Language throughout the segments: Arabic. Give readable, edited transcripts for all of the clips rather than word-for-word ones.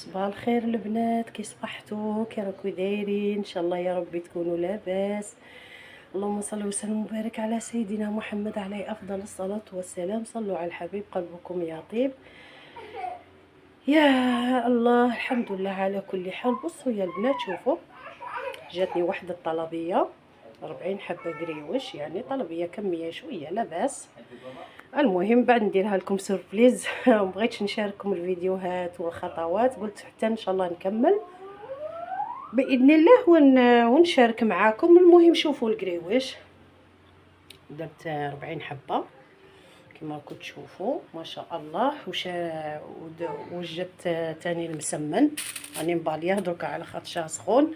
صباح الخير البنات، كي صبحتوا؟ كي راكو دايرين؟ ان شاء الله يا ربي تكونوا لاباس. اللهم صل وسلم وبارك على سيدنا محمد عليه افضل الصلاه والسلام. صلوا على الحبيب قلبكم يطيب. يا الله، الحمد لله على كل حال. بصوا يا البنات، شوفوا جاتني واحد الطلبيه 40 حبه قريوش، يعني طلبيه كميه شويه لا باس. المهم بعد نديرها لكم سوربريز. مبغيتش نشارككم الفيديوهات والخطوات، قلت حتى ان شاء الله نكمل باذن الله ونشارك معاكم. المهم شوفوا القريوش، درت 40 حبه كما راكم تشوفوا ما شاء الله. وجدت تاني المسمن، راني مباليه دركا على خاطر سخون.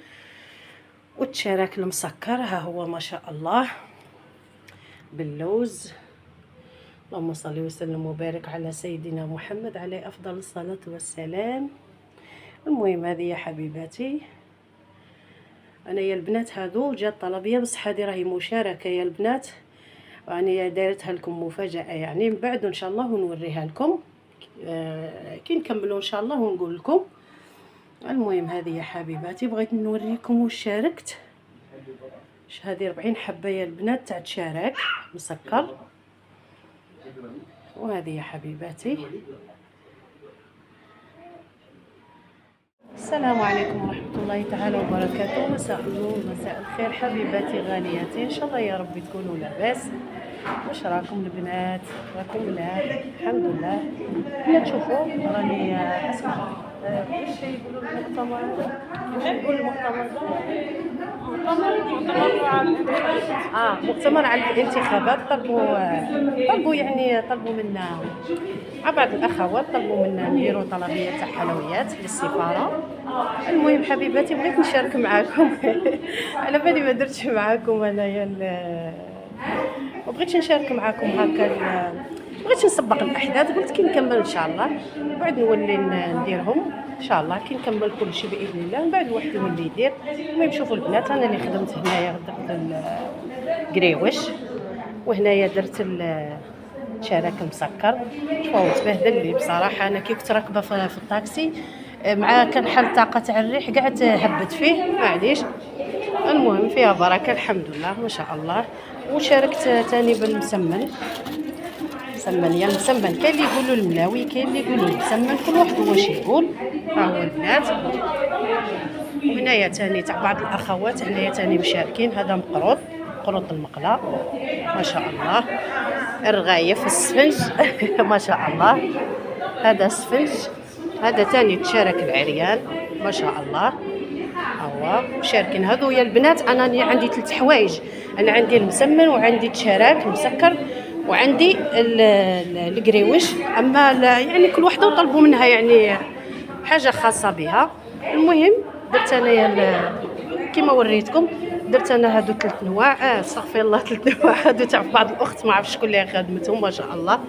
والتشراك المسكر ها هو ما شاء الله باللوز. اللهم صل وسلم وبارك على سيدنا محمد عليه افضل الصلاه والسلام. المهم هذه يا حبيباتي، انا يا البنات هادو جات طلبيه، بصح هذه راهي مشاركه يا البنات، راني دايرتها لكم مفاجاه يعني من بعد ان شاء الله ونوريها لكم كي نكملوا ان شاء الله ونقول لكم. المهم هذه يا حبيباتي بغيت نوريكم واش شاركت. هذه 40 حبه يا البنات تاع تشارك مسكر. وهذه يا حبيباتي. السلام عليكم ورحمة الله تعالى وبركاته. مساء النور مساء الخير حبيباتي غالياتي، ان شاء الله يا رب تكونوا لاباس. واش راكم البنات؟ راكم ملاح؟ الحمد لله. تشوفوا راني اسمع واش يقولوا المؤتمر، واش يقول المؤتمر؟ مؤتمر على الانتخابات. طلبوا يعني طلبوا منا بعض الاخوات، طلبوا منا نديروا طلبيه تاع حلويات للسفاره. المهم حبيباتي بغيت نشارك معاكم. على بالي ما درتش معاكم انايا ما بغيتش نشارك معاكم هكا، بغيت نسبق الاحداث. قلت كي نكمل ان شاء الله بعد نولي نديرهم ان شاء الله كي نكمل كل شيء باذن الله، من بعد واحد يولي يدير. المهم شوفوا البنات، انا اللي خدمت هنايا درت القريوش، وهنايا درت الشراك مسكر. شوفوا تبهدل لي بصراحه. انا كي كنت راكبه في الطاكسي مع كان حال طاقه تاع الريح قعدت هبت فيه معليش. المهم فيها بركه الحمد لله ما شاء الله. وشاركت تاني بالمسمن. يا المسمن كاين اللي يقولوا الملاوي، كاين اللي يقولوا المسمن، كل واحد واش يقول. ها هو البنات. وهنايا تاني تاع بعض الاخوات هنايا تاني مشاركين. هذا مقروط المقله ما شاء الله. الرغايف السفنج. ما شاء الله. هذا سفنج. هذا تاني تشارك العريان ما شاء الله. هو مشاركين هذو يا البنات. انا عندي 3 حوايج، انا عندي المسمن وعندي التشراك المسكر وعندي القريوش. اما يعني كل وحده وطلبوا منها يعني حاجه خاصه بها. المهم درت انايا كيما وريتكم، درت انا هادو 3 انواع. استغفر الله 3 انواع هادو تاع بعض الاخت ما عرفت شكون اللي خدمتهم ما شاء الله.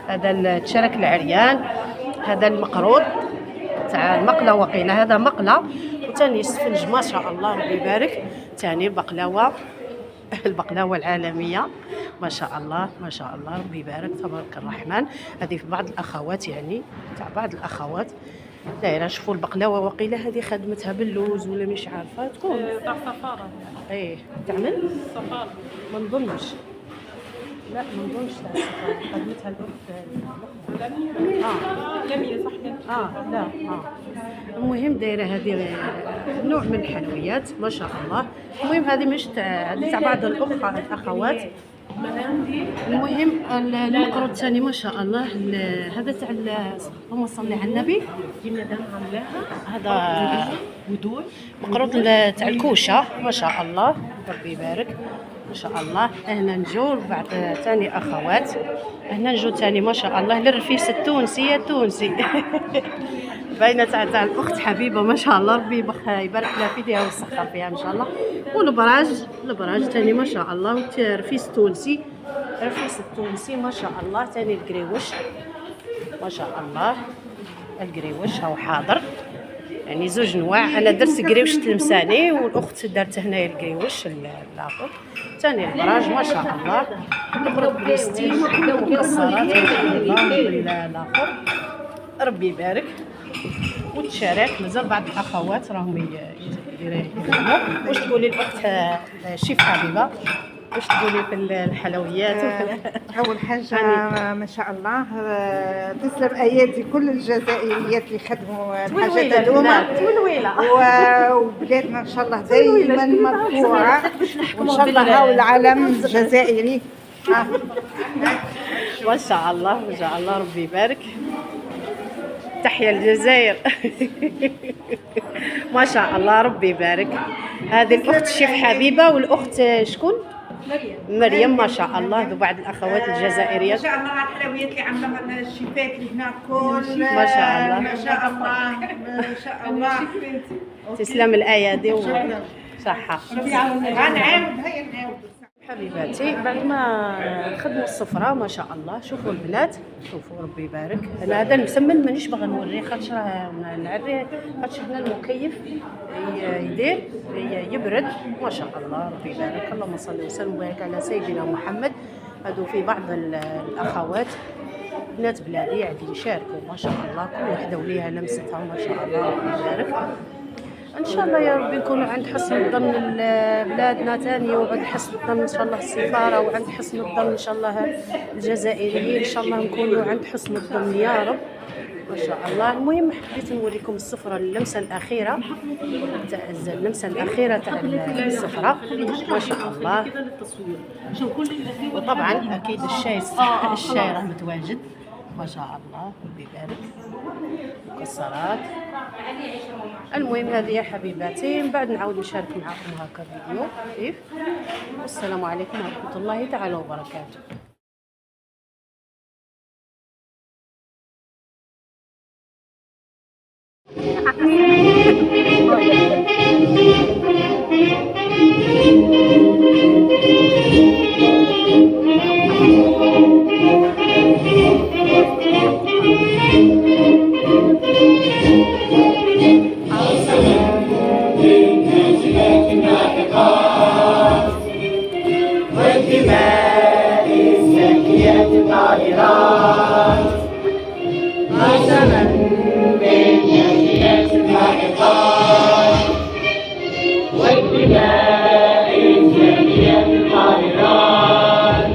هذا التشراك العريان، هذا المقروط تاع المقله وقيله، هذا مقله. وثاني السفنج ما شاء الله ربي يبارك. ثاني البقلاوه العالميه ما شاء الله ما شاء الله ربي يبارك تبارك الرحمن. هذه في بعض الاخوات يعني تاع بعض الاخوات دايره. شوفوا البقلاوه وقيله هذه خدمتها باللوز ولا مش عارفه تكون تاع السفاره. تعمل السفاره ما نظنش. لا ما نظنش تاع السفاره خدمتها الاخت لمية صح. لا المهم دايره هذه نوع من الحلويات ما شاء الله. المهم هذه مش هذه تاع بعض الاخوات. المهم المقروط الثاني ما شاء الله. هذا تاع اللهم صل على النبي. هذا ودوع مقروط تاع الكوشه ما شاء الله ربي يبارك ما شاء الله. هنا نجو بعض ثاني اخوات، هنا نجو ثاني ما شاء الله للرفيس التونسي باينه تاع الاخت حبيبه ما شاء الله ربي يبارك لها في يديها ويسخر فيها ان شاء الله. والبراج ثاني ما شاء الله. رفيس التونسي ما شاء الله. ثاني القريوش ما شاء الله. القريوش هو حاضر يعني 2 انواع. انا درت قريوش تلمساني والاخت دارت هنايا القريوش الاخر. ثاني البراج ما شاء الله. مقروط بريستيج مكسرات ما شاء الله. الاخر ربي يبارك. وتشارك. مازال بعض الاخوات راهم يديروا. واش تقولي الاخت الشيف حبيبه؟ واش تقولي في الحلويات؟ اول حاجه ما شاء الله تسلم ايادي كل الجزائريات اللي خدموا الحاجات هذوما. وبلادنا ان شاء الله دائما مرفوعه وان شاء الله هاو العلم الجزائري. ما شاء الله ما شاء الله، ربي يبارك. تحيا الجزائر. ما شاء الله ربي يبارك. هذه الاخت الشيف حبيبه، والاخت شكون؟ مريم. ما شاء الله. ذو بعض الاخوات الجزائريات ما شاء الله على الحلويات اللي عملوها الشيفات اللي هنا كل ما شاء الله ما شاء الله ما شاء الله. تسلم الايادي وصحه. غنعاود هيا نعاود حبيباتي. بعد ما خدموا السفره ما شاء الله، شوفوا البنات، شوفوا ربي يبارك. انا هذا المسمن مانيش باغا نوريه خاطر راه نعريه، خاطر هنا المكيف يدير يبرد. ما شاء الله ربي يبارك. اللهم صل وسلم وبارك على سيدنا محمد. هادو في بعض الاخوات بنات بلادي يعني يشاركوا ما شاء الله، كل وحده وليها لمستها ما شاء الله ربي يبارك. ان شاء الله يا ربي نكونوا عند حسن ظن بلادنا ثاني، وعند حسن الظن ان شاء الله السفاره، وعند حسن الظن ان شاء الله الجزائريين، ان شاء الله نكونوا عند حسن الظن يا رب. ما شاء الله. المهم حبيت نوريكم السفره، اللمسه الاخيره تاع اللمسه الاخيره تاع السفره ما شاء الله. وطبعا اكيد الشاي راه متواجد ما شاء الله ربي يبارك. مكسرات. المهم هذه يا حبيباتي، من بعد نعاود نشارك معكم هكا فيديو خفيف. والسلام عليكم ورحمه الله تعالى وبركاته. والدماء الزكية الطاهرات، قسما بالنازلات الحائطات. والدماء الزكية الطاهرات،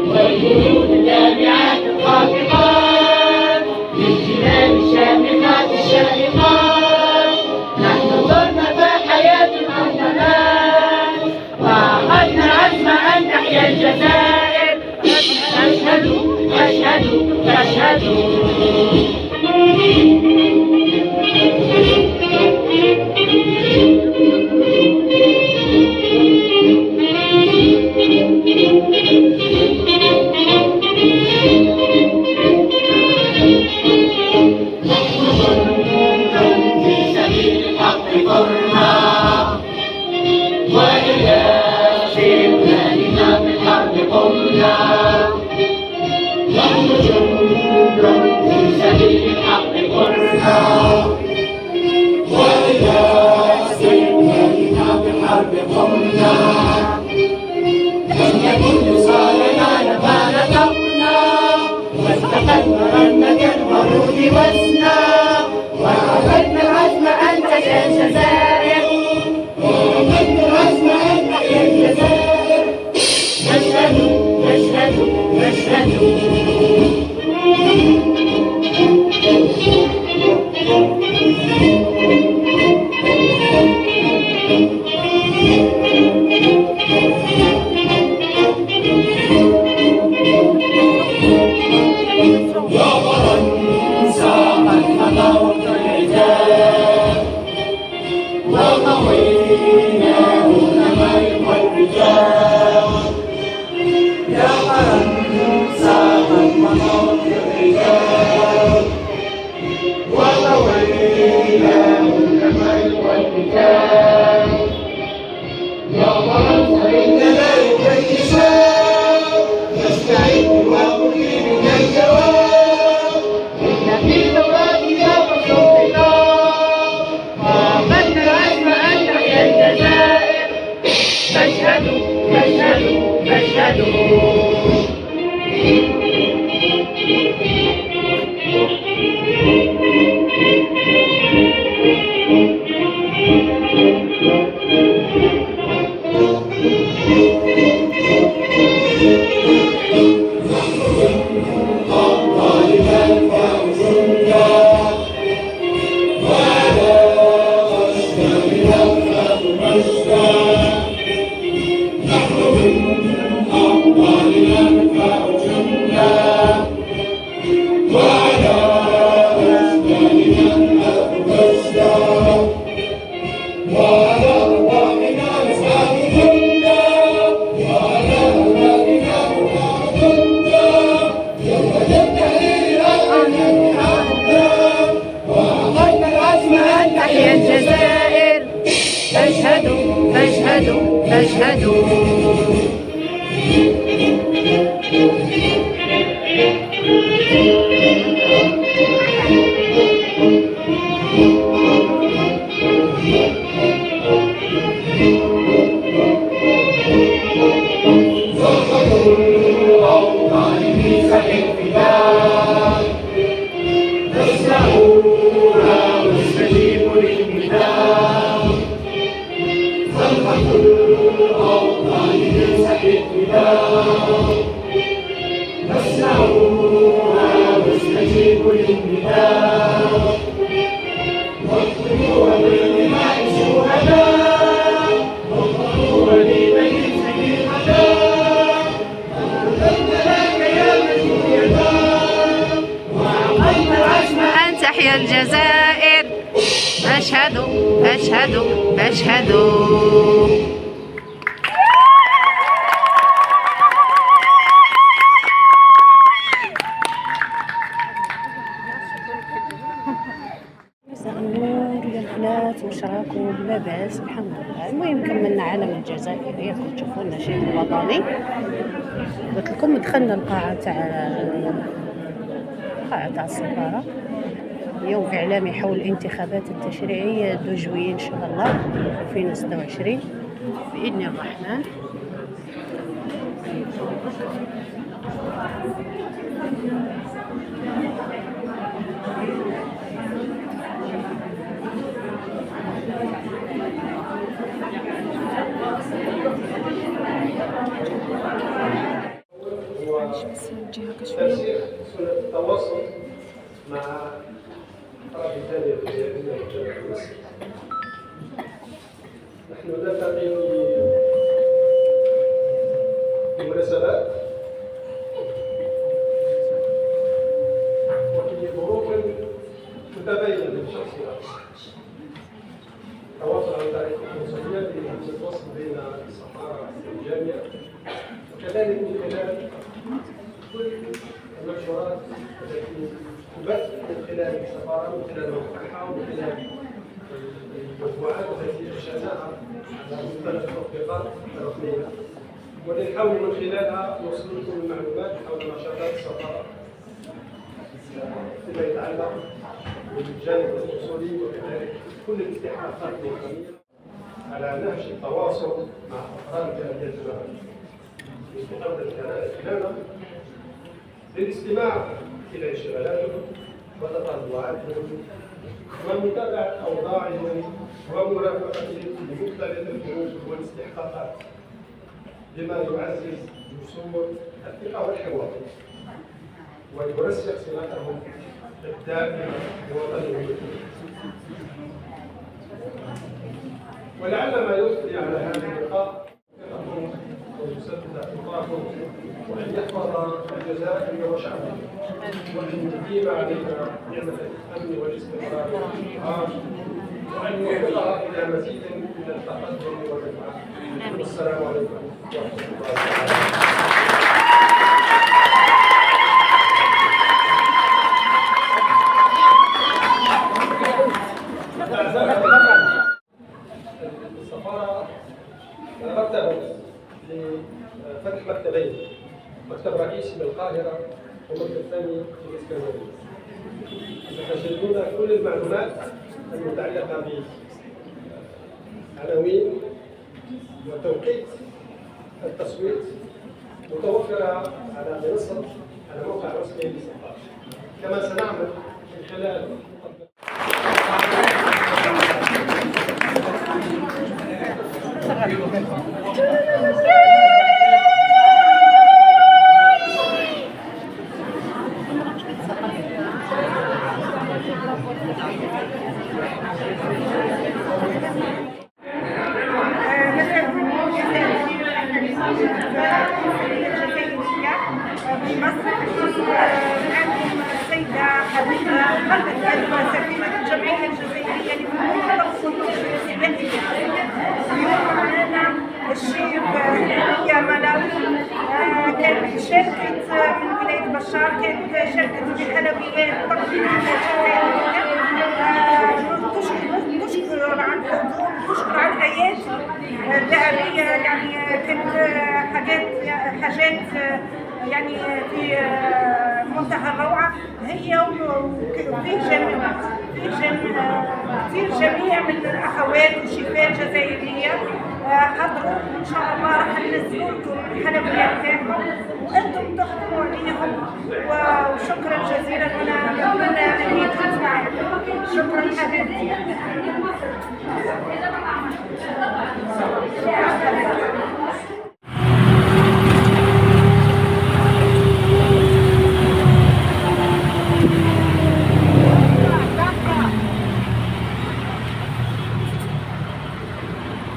والجنود الجامعات الخافقات، للجبال الشامخات الشامخات. نحن صرنا فحياة الأرض، وعقدنا عزم أن تحيا الجزائر. أشهد أشهد أشهد. وعقدنا العزم أن تحيا الجزائر. وعقدنا العزم أن تحيا الجزائر. نشهد نشهد نشهد. نشهد تحيا الجزائر فاشهدوا فاشهدوا فاشهدوا. أن تحيا الجزائر فاشهدوا فاشهدوا فاشهدوا. مساء النور يا البنات، واش راكم؟ لاباس الحمد لله. المهم كملنا عالم الجزائر، ياكم تشوفوا النشيد الوطني. قلت لكم دخلنا القاعة تاع السفارة. اليوم إعلامي حول الانتخابات التشريعية 2 جويلية إن شاء الله 2026 بإذن الرحمن. ترسيخ سنة التواصل مع أطراف الجالية الجزائرية في مصر. نحن نلتقي في مناسبات وفي ظروف متباينة للشخصيات. التواصل عن طريق القنصلية للتواصل بين السفارة والجامعة، وكذلك من خلال كل المنشورات التي تبث من خلال السفارة، من خلال موقعها، ومن خلال المجموعات التي انشأناها على مختلف التطبيقات الرقمية، ونحاول من خلالها نوصل لكم المعلومات حول نشاطات السفارة فيما يتعلق بالجانب القنصلي، وكذلك كل الاستحقاقات الوطنية على نهج التواصل مع أفراد الجالية الجزائرية. بقدر الكلام للاستماع إلى انشغالاتهم وتطلعاتهم ومتابعة أوضاعهم ومرافقتهم لمختلف الظروف والاستحقاقات، بما يعزز جسور الثقة والحوار ويرسخ صلتهم الدائمة بوطنهم. ولعل ما يثري على هذا اللقاء ويسدد اعتقادهم وأن يحفظ الجزائر وشعبه، وأن يديم علينا نعمة الأمن والاستقرار والازدهار، وأن يوفقها إلى مزيد من التقدم والرفعة. والسلام عليكم ورحمة الله وبركاته. السفارة رتبت لفتح مكتبين، مكتب رئيسي بالقاهرة ومكتب ثاني في الإسكندرية. تجدون كل المعلومات المتعلقة بعناوين وتوقيت التصويت متوفرة على منصة على موقع رسمي للسفارة. كما سنعمل من خلال السيدة حبيبة غدا سفينة الجمعية الجزائرية للفنون السياحية. اليوم معنا الشيخ يا ملاوي، كانت شركة من ولاية بشار، كانت شركة الحلويات تقديم الجزائرية. حاجات يعني في منتهى الروعة. هي وفيه كثير جميع من الأخوات والشيفات الجزائرية حضروا. إن شاء الله راح ننزلوا لكم الحلويات تاعهم وأنتم تخدموا عليهم. وشكرا جزيلا، وأنا أتمنى أن يكون معكم. شكرا حبيبتي.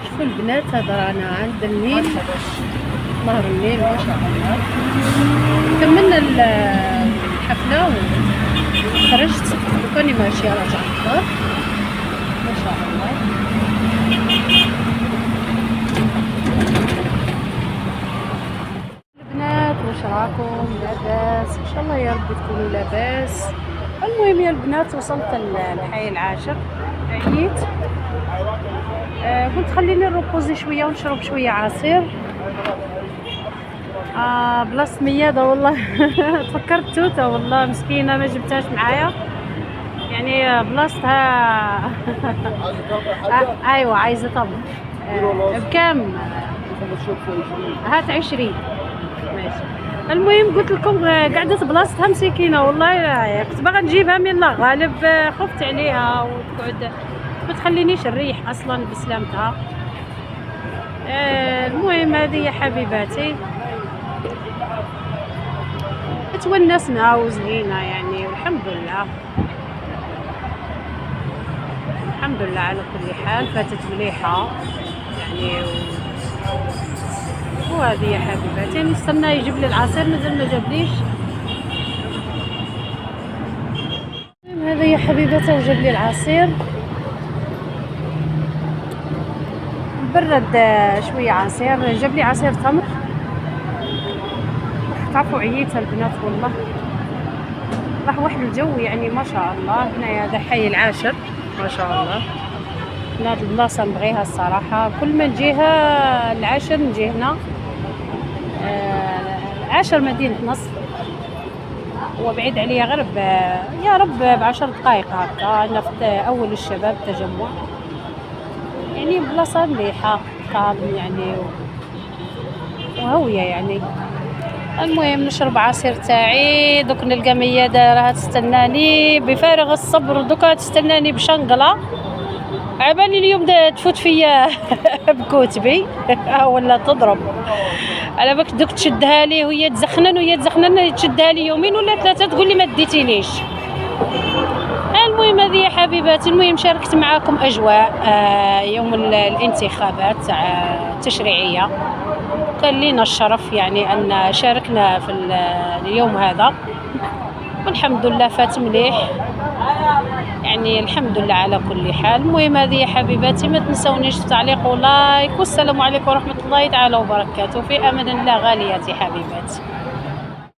شوفوا البنات، هذا رانا عند النيل، نهر النيل ما شاء الله. كملنا الحفلة وخرجت وكوني ماشية راجعة الدار ما شاء الله. البنات واش راكم؟ لاباس ان شاء الله يا ربي تكونوا لاباس. المهم يا البنات وصلت للحي العاشر، عييت قلت خليني نروبوزي شويه ونشرب شويه عصير. بلاصه مياده والله تفكرت توته والله مسكينه ما جبتهاش معايا، يعني بلاصتها ايوه عايزه طب. بكام؟ هات 20 ماشي. المهم قلت لكم قعدت بلاصتها مسكينه والله، كنت باغا نجيبها من لا غالب خفت عليها وتقعد ما تخلينيش نريح اصلا بسلامتها. المهم هذه يا حبيباتي تونسنا وزنينا يعني، والحمد لله الحمد لله على كل حال. فاتت مليحه يعني وهذه يا حبيباتي نستنى يجيب لي العصير، مازال ما جابليش. هذا يا حبيباتي وجاب لي العصير، برد شويه عصير، جاب لي عصير تمر. تعرفوا عييت البنات والله، راح واحد الجو يعني ما شاء الله. هنايا هذا حي العاشر ما شاء الله. هاد البلاصه نبغيها الصراحه، كل ما نجيها العاشر نجي هنا. العاشر مدينه نصر، هو بعيد عليا غير يا رب ب10 دقائق هكا. انا في اول الشباب تجمع، يعني بلاصه مليحه كالم يعني وهويه يعني. المهم نشرب عصير تاعي، دوك نلقى مياده راها تستناني بفارغ الصبر، دوكا تستناني بشنقله عبالي اليوم تفوت فيا بكتبي ولا تضرب على بالك دوك تشدها لي وهي تزخنن تشدها لي يومين ولا 3 تقول لي ما ديتينيش. المهم هذه يا حبيباتي، المهم شاركت معاكم اجواء يوم الانتخابات التشريعيه. كان لينا الشرف يعني ان شاركنا في اليوم هذا، والحمد لله فات مليح يعني الحمد لله على كل حال. المهم هذه يا حبيباتي ما تنسونيش تعليق ولايك، والسلام عليكم ورحمه الله تعالى وبركاته. في امان الله غالياتي حبيباتي.